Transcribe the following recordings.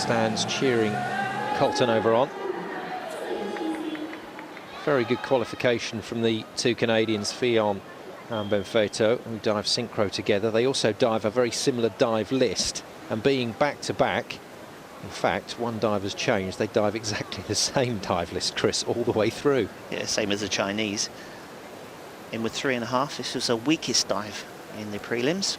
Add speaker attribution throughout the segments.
Speaker 1: stands cheering Coltonova on. Very good qualification from the two Canadians, Filion and Benfeito, who dive synchro together. They also dive a very similar dive list, and being back-to-back, in fact, one diver's changed. They dive exactly the same dive list, Chris, all the way through.
Speaker 2: Yeah, same as the Chinese. In with 3.5, this was the weakest dive in the prelims.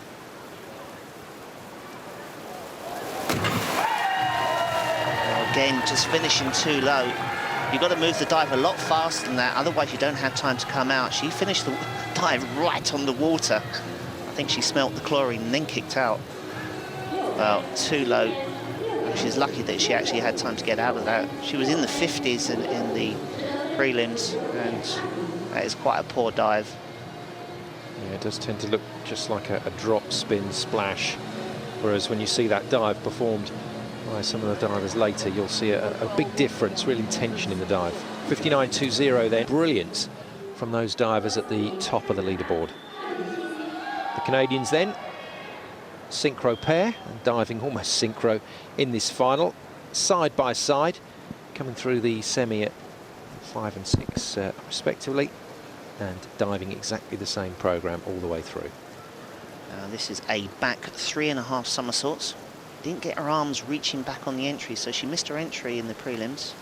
Speaker 2: Again, just finishing too low. You've got to move the dive a lot faster than that, otherwise you don't have time to come out. She finished the dive right on the water. I think she smelt the chlorine and then kicked out. Well, too low. She's lucky that she actually had time to get out of that. She was in the 50s in the prelims, and that is quite a poor dive.
Speaker 1: Yeah, it does tend to look just like a drop spin splash, whereas when you see that dive performed by some of the divers later, you'll see a big difference, real intention in the dive. 59.20 then, brilliant from those divers at the top of the leaderboard. The Canadians then, synchro pair, and diving almost synchro in this final, side by side, coming through the semi at 5 and 6 respectively, and diving exactly the same program all the way through.
Speaker 2: This is a back 3.5 somersaults. Didn't get her arms reaching back on the entry, so she missed her entry in the prelims.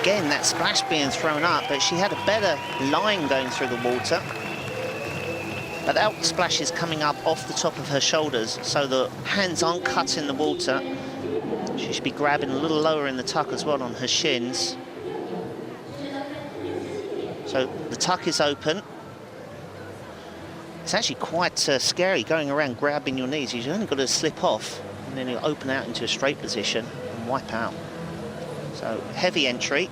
Speaker 2: Again, that splash being thrown up, but she had a better line going through the water. But that splash is coming up off the top of her shoulders, so the hands aren't cut in the water. She should be grabbing a little lower in the tuck as well on her shins. So the tuck is open. It's actually quite scary going around grabbing your knees. You've only got to slip off, and then you'll open out into a straight position and wipe out. So heavy entry.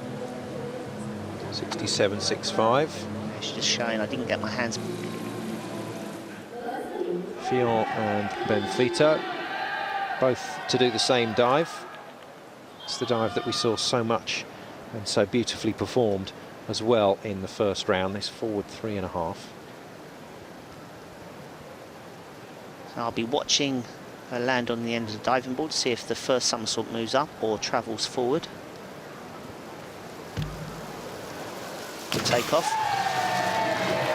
Speaker 1: 67.65.
Speaker 2: She's just showing I didn't get my hands.
Speaker 1: Filion and Benfeito, both to do the same dive. It's the dive that we saw so much and so beautifully performed as well in the first round, this forward 3.5.
Speaker 2: So I'll be watching her land on the end of the diving board to see if the first somersault moves up or travels forward. Good takeoff.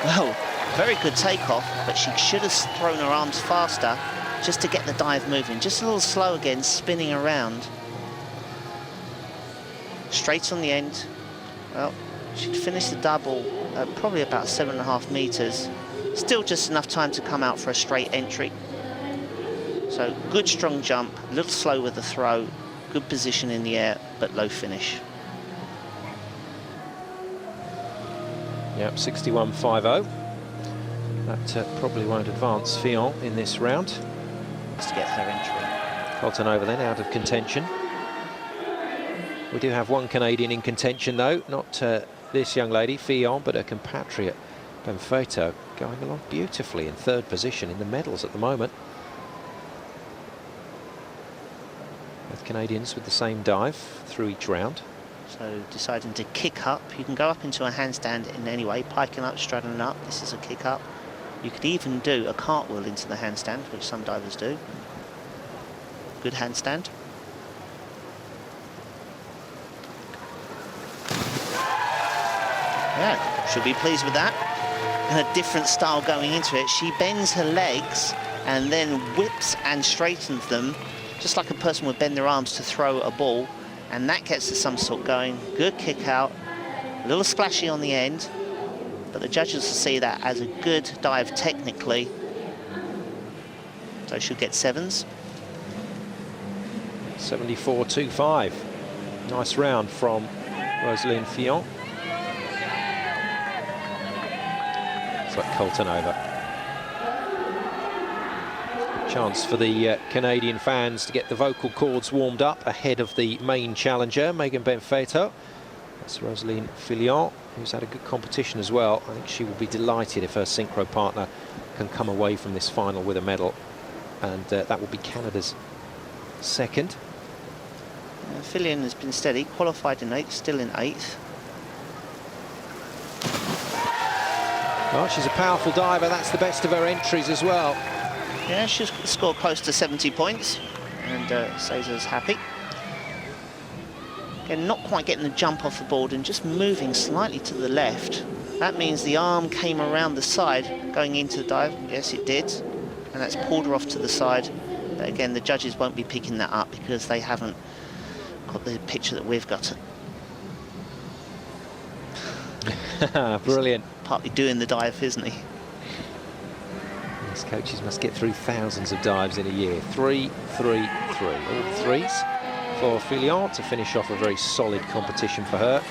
Speaker 2: Well, very good takeoff, but she should have thrown her arms faster just to get the dive moving. Just a little slow again, spinning around. Straight on the end. Well, she'd finished the double at probably about 7.5 meters. Still just enough time to come out for a straight entry. So good strong jump, a little slow with the throw, good position in the air, but low finish.
Speaker 1: Yep, 61.50. That probably won't advance Filion in this round.
Speaker 2: Just to get her entry.
Speaker 1: Coltonova then out of contention. We do have one Canadian in contention though, not this young lady, Filion, but her compatriot, Benfeito, going along beautifully in third position in the medals at the moment. Both Canadians with the same dive through each round.
Speaker 2: So deciding to kick up, you can go up into a handstand in any way, piking up, straddling up. This is a kick up. You could even do a cartwheel into the handstand, which some divers do. Good handstand. Yeah, should be pleased with that. And a different style going into it. She bends her legs and then whips and straightens them, just like a person would bend their arms to throw a ball. And that gets the somersault going. Good kick out, a little splashy on the end, but the judges will see that as a good dive technically. So she'll get 7s.
Speaker 1: 74.25. Nice round from Roseline Filion. It's like Coltonova. Chance for the Canadian fans to get the vocal cords warmed up ahead of the main challenger, Megan Benfeito. That's Roseline Filion, who's had a good competition as well. I think she will be delighted if her synchro partner can come away from this final with a medal, and that will be Canada's second.
Speaker 2: Filion has been steady, qualified in 8th, still in 8th.
Speaker 1: Well, she's a powerful diver. That's the best of her entries as well.
Speaker 2: Yeah, she's scored close to 70 points, and Cesar's happy. Again, not quite getting the jump off the board and just moving slightly to the left. That means the arm came around the side going into the dive. Yes, it did. And that's pulled her off to the side. But again, the judges won't be picking that up because they haven't got the picture that we've got.
Speaker 1: Brilliant.
Speaker 2: Partly doing the dive, isn't he?
Speaker 1: These coaches must get through thousands of dives in a year. 3, 3, 3. All threes for Filion to finish off a very solid competition for her.